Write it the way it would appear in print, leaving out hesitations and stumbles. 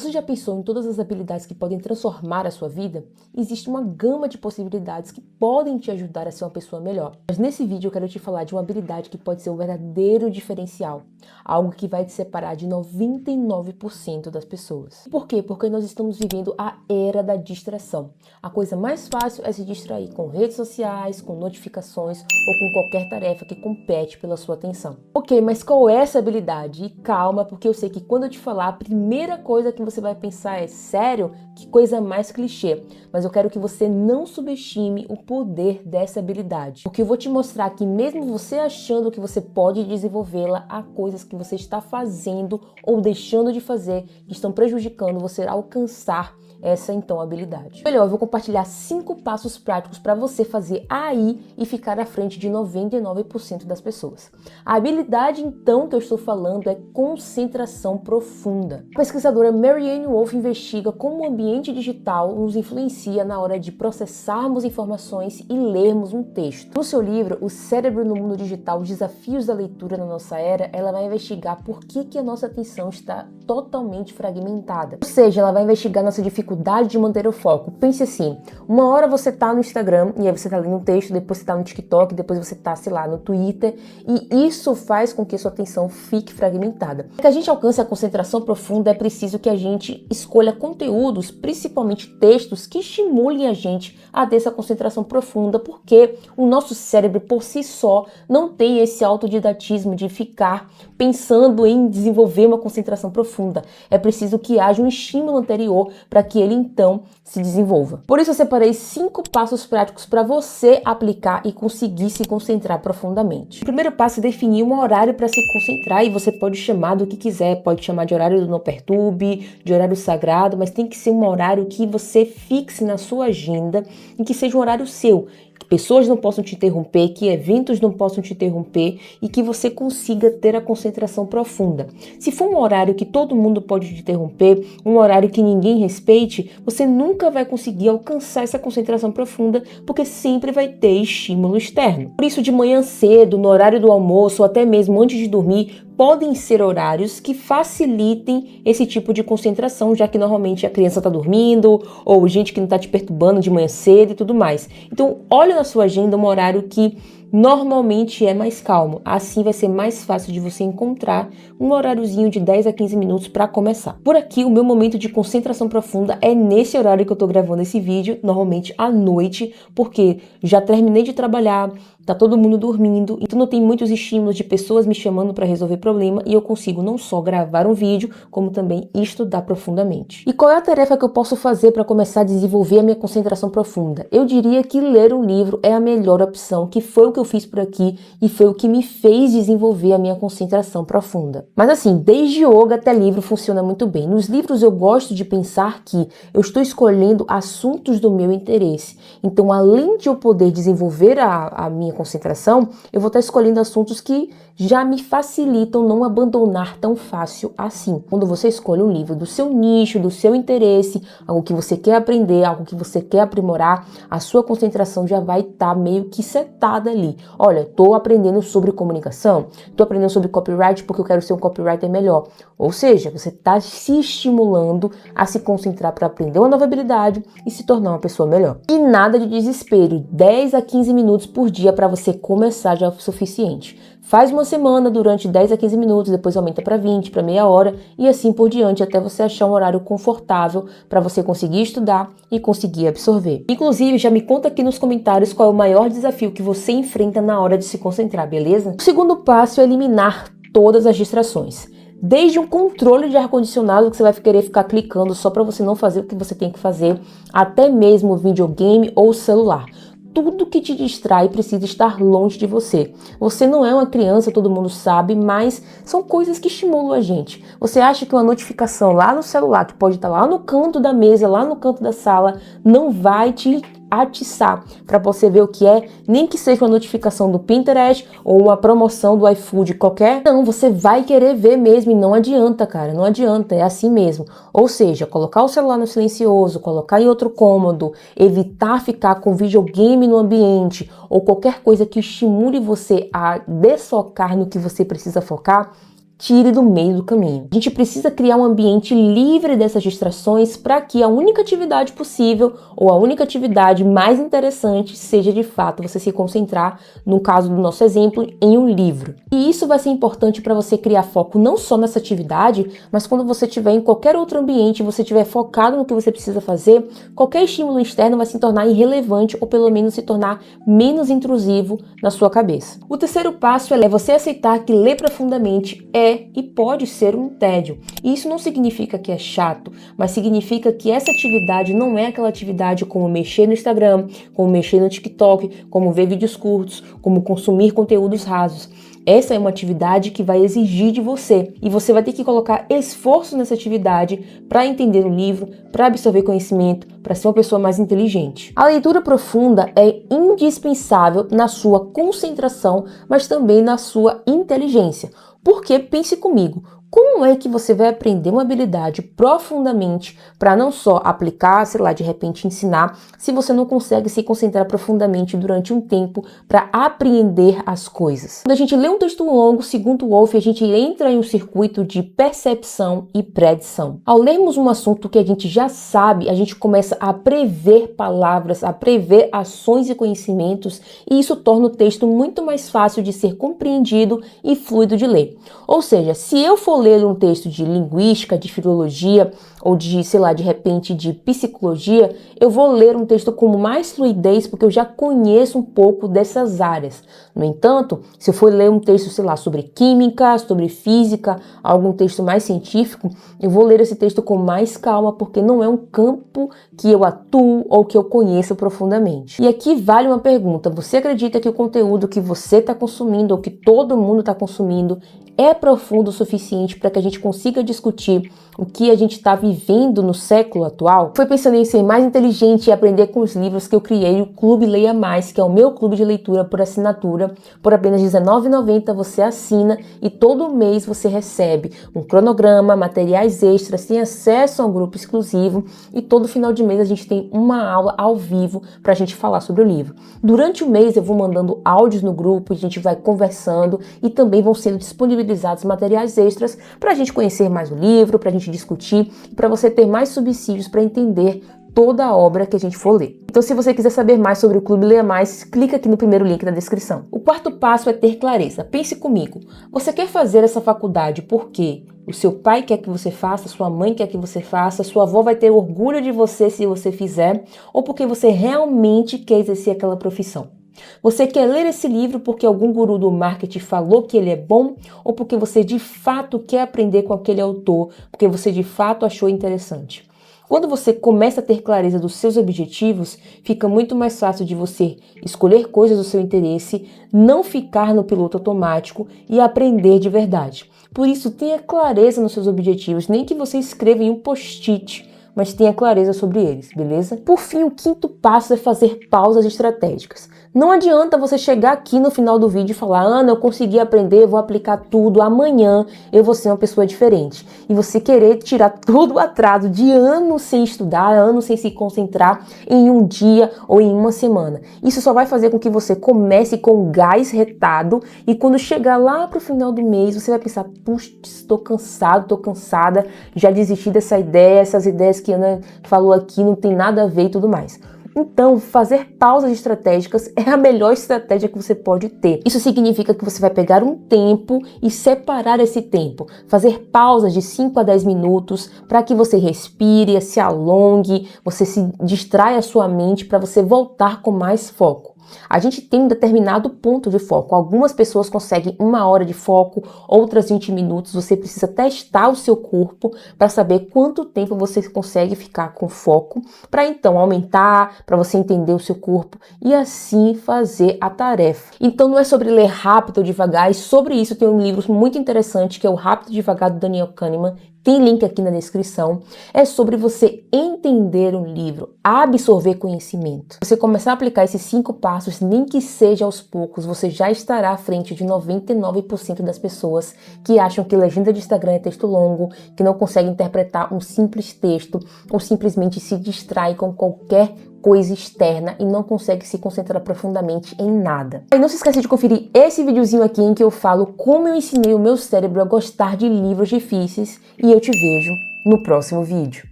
Você já pensou em todas as habilidades que podem transformar a sua vida? Existe uma gama de possibilidades que podem te ajudar a ser uma pessoa melhor. Mas nesse vídeo eu quero te falar de uma habilidade que pode ser um verdadeiro diferencial. Algo que vai te separar de 99% das pessoas. Por quê? Porque nós estamos vivendo a era da distração. A coisa mais fácil é se distrair com redes sociais, com notificações ou com qualquer tarefa que compete pela sua atenção. Ok, mas qual é essa habilidade? E calma, porque eu sei que quando eu te falar, a primeira coisa que você vai pensar é: sério? Que coisa mais clichê. Mas eu quero que você não subestime o poder dessa habilidade. Porque eu vou te mostrar que mesmo você achando que você pode desenvolvê-la, há coisas que você está fazendo ou deixando de fazer que estão prejudicando você a alcançar essa então habilidade. Melhor, eu vou compartilhar 5 passos práticos para você fazer aí e ficar à frente de 99% das pessoas. A habilidade então que eu estou falando é concentração profunda. A pesquisadora Marianne Wolf investiga como o ambiente digital nos influencia na hora de processarmos informações e lermos um texto. No seu livro, O Cérebro no Mundo Digital, Os Desafios da Leitura na Nossa Era, ela vai investigar por que a nossa atenção está totalmente fragmentada. Ou seja, ela vai investigar nossa dificuldade de manter o foco. Pense assim, uma hora você tá no Instagram e aí você tá lendo um texto, depois você tá no TikTok, depois você tá, sei lá, no Twitter, e isso faz com que a sua atenção fique fragmentada. Para que a gente alcance a concentração profunda, é preciso que a gente escolha conteúdos, principalmente textos, que estimulem a gente a ter essa concentração profunda, porque o nosso cérebro por si só não tem esse autodidatismo de ficar pensando em desenvolver uma concentração profunda. É preciso que haja um estímulo anterior para que ele então se desenvolva. Por isso eu separei 5 passos práticos para você aplicar e conseguir se concentrar profundamente. O primeiro passo é definir um horário para se concentrar, e você pode chamar do que quiser, pode chamar de horário do não perturbe, de horário sagrado, mas tem que ser um horário que você fixe na sua agenda e que seja um horário seu. Que pessoas não possam te interromper, que eventos não possam te interromper e que você consiga ter a concentração profunda. Se for um horário que todo mundo pode te interromper, um horário que ninguém respeite, você nunca vai conseguir alcançar essa concentração profunda, porque sempre vai ter estímulo externo. Por isso, de manhã cedo, no horário do almoço ou até mesmo antes de dormir, podem ser horários que facilitem esse tipo de concentração, já que normalmente a criança está dormindo ou gente que não está te perturbando de manhã cedo e tudo mais. Então, olha na sua agenda um horário que normalmente é mais calmo. Assim vai ser mais fácil de você encontrar um horáriozinho de 10 a 15 minutos para começar. Por aqui, o meu momento de concentração profunda é nesse horário que eu tô gravando esse vídeo, normalmente à noite, porque já terminei de trabalhar, tá todo mundo dormindo, então não tem muitos estímulos de pessoas me chamando para resolver problema e eu consigo não só gravar um vídeo, como também estudar profundamente. E qual é a tarefa que eu posso fazer para começar a desenvolver a minha concentração profunda? Eu diria que ler um livro é a melhor opção, que foi o que eu fiz por aqui e foi o que me fez desenvolver a minha concentração profunda. Mas assim, desde yoga até livro funciona muito bem. Nos livros eu gosto de pensar que eu estou escolhendo assuntos do meu interesse. Então, além de eu poder desenvolver a minha concentração, eu vou estar escolhendo assuntos que já me facilitam não abandonar tão fácil assim. Quando você escolhe um livro do seu nicho, do seu interesse, algo que você quer aprender, algo que você quer aprimorar, a sua concentração já vai estar meio que setada ali. Olha, estou aprendendo sobre comunicação, estou aprendendo sobre copyright porque eu quero ser um copywriter melhor. Ou seja, você está se estimulando a se concentrar para aprender uma nova habilidade e se tornar uma pessoa melhor. E nada de desespero, 10 a 15 minutos por dia para você começar já é o suficiente. Faz uma semana durante 10 a 15 minutos, depois aumenta para 20, para meia hora e assim por diante, até você achar um horário confortável para você conseguir estudar e conseguir absorver. Inclusive, já me conta aqui nos comentários qual é o maior desafio que você enfrenta na hora de se concentrar, beleza? O segundo passo é eliminar todas as distrações. Desde um controle de ar-condicionado que você vai querer ficar clicando só para você não fazer o que você tem que fazer, até mesmo o videogame ou o celular. Tudo que te distrai precisa estar longe de você. Você não é uma criança, todo mundo sabe, mas são coisas que estimulam a gente. Você acha que uma notificação lá no celular, que pode estar lá no canto da mesa, lá no canto da sala, não vai te atiçar para você ver o que é, nem que seja uma notificação do Pinterest ou uma promoção do iFood qualquer. Não, você vai querer ver mesmo e não adianta, cara, não adianta, é assim mesmo. Ou seja, colocar o celular no silencioso, colocar em outro cômodo, evitar ficar com videogame no ambiente ou qualquer coisa que estimule você a desfocar no que você precisa focar, tire do meio do caminho. A gente precisa criar um ambiente livre dessas distrações para que a única atividade possível ou a única atividade mais interessante seja de fato você se concentrar, no caso do nosso exemplo, em um livro. E isso vai ser importante para você criar foco não só nessa atividade, mas quando você estiver em qualquer outro ambiente, você estiver focado no que você precisa fazer, qualquer estímulo externo vai se tornar irrelevante ou pelo menos se tornar menos intrusivo na sua cabeça. O terceiro passo é você aceitar que ler profundamente é e pode ser um tédio. E isso não significa que é chato, mas significa que essa atividade não é aquela atividade como mexer no Instagram, como mexer no TikTok, como ver vídeos curtos, como consumir conteúdos rasos. Essa é uma atividade que vai exigir de você e você vai ter que colocar esforço nessa atividade para entender o livro, para absorver conhecimento, para ser uma pessoa mais inteligente. A leitura profunda é indispensável na sua concentração, mas também na sua inteligência. Porque, pense comigo, como é que você vai aprender uma habilidade profundamente para não só aplicar, sei lá, de repente ensinar, se você não consegue se concentrar profundamente durante um tempo para apreender as coisas? Quando a gente lê um texto longo, segundo Wolff, a gente entra em um circuito de percepção e predição. Ao lermos um assunto que a gente já sabe, a gente começa a prever palavras, a prever ações e conhecimentos, e isso torna o texto muito mais fácil de ser compreendido e fluido de ler. Ou seja, se eu for ler um texto de linguística, de filologia ou de, sei lá, de repente de psicologia, eu vou ler um texto com mais fluidez porque eu já conheço um pouco dessas áreas. No entanto, se eu for ler um texto, sei lá, sobre química, sobre física, algum texto mais científico, eu vou ler esse texto com mais calma porque não é um campo que eu atuo ou que eu conheço profundamente. E aqui vale uma pergunta: você acredita que o conteúdo que você está consumindo ou que todo mundo está consumindo é profundo o suficiente para que a gente consiga discutir o que a gente está vivendo no século atual? Foi pensando em ser mais inteligente e aprender com os livros que eu criei o Clube Leia Mais, que é o meu clube de leitura por assinatura. Por apenas R$19,90 você assina e todo mês você recebe um cronograma, materiais extras, tem acesso a um grupo exclusivo e todo final de mês a gente tem uma aula ao vivo para a gente falar sobre o livro. Durante o mês eu vou mandando áudios no grupo, a gente vai conversando e também vão sendo disponibilizados materiais extras para a gente conhecer mais o livro, para a gente discutir, para você ter mais subsídios para entender toda a obra que a gente for ler. Então, se você quiser saber mais sobre o Clube Leia Mais, clica aqui no primeiro link da descrição. O quarto passo é ter clareza. Pense comigo. Você quer fazer essa faculdade porque o seu pai quer que você faça, sua mãe quer que você faça, sua avó vai ter orgulho de você se você fizer, ou porque você realmente quer exercer aquela profissão? Você quer ler esse livro porque algum guru do marketing falou que ele é bom ou porque você de fato quer aprender com aquele autor, porque você de fato achou interessante? Quando você começa a ter clareza dos seus objetivos, fica muito mais fácil de você escolher coisas do seu interesse, não ficar no piloto automático e aprender de verdade. Por isso, tenha clareza nos seus objetivos, nem que você escreva em um post-it, mas tenha clareza sobre eles, beleza? Por fim, o quinto passo é fazer pausas estratégicas. Não adianta você chegar aqui no final do vídeo e falar: Ana, eu consegui aprender, vou aplicar tudo, amanhã eu vou ser uma pessoa diferente. E você querer tirar todo o atraso de anos sem estudar, anos sem se concentrar em um dia ou em uma semana. Isso só vai fazer com que você comece com gás retado e quando chegar lá pro final do mês, você vai pensar: puxa, estou cansado, estou cansada, já desisti dessa ideia, essas ideias que a Ana falou aqui não tem nada a ver e tudo mais. Então, fazer pausas estratégicas é a melhor estratégia que você pode ter. Isso significa que você vai pegar um tempo e separar esse tempo. Fazer pausas de 5 a 10 minutos para que você respire, se alongue, você se distraia a sua mente para você voltar com mais foco. A gente tem um determinado ponto de foco. Algumas pessoas conseguem 1 hora de foco, outras 20 minutos. Você precisa testar o seu corpo para saber quanto tempo você consegue ficar com foco, para então aumentar, para você entender o seu corpo e assim fazer a tarefa. Então não é sobre ler rápido ou devagar, e sobre isso tem um livro muito interessante que é o Rápido e Devagar do Daniel Kahneman. Tem link aqui na descrição. É sobre você entender um livro, absorver conhecimento. Você começar a aplicar esses 5 passos, nem que seja aos poucos, você já estará à frente de 99% das pessoas que acham que legenda de Instagram é texto longo, que não conseguem interpretar um simples texto ou simplesmente se distrai com qualquer coisa externa e não consegue se concentrar profundamente em nada. E não se esqueça de conferir esse videozinho aqui em que eu falo como eu ensinei o meu cérebro a gostar de livros difíceis e eu te vejo no próximo vídeo.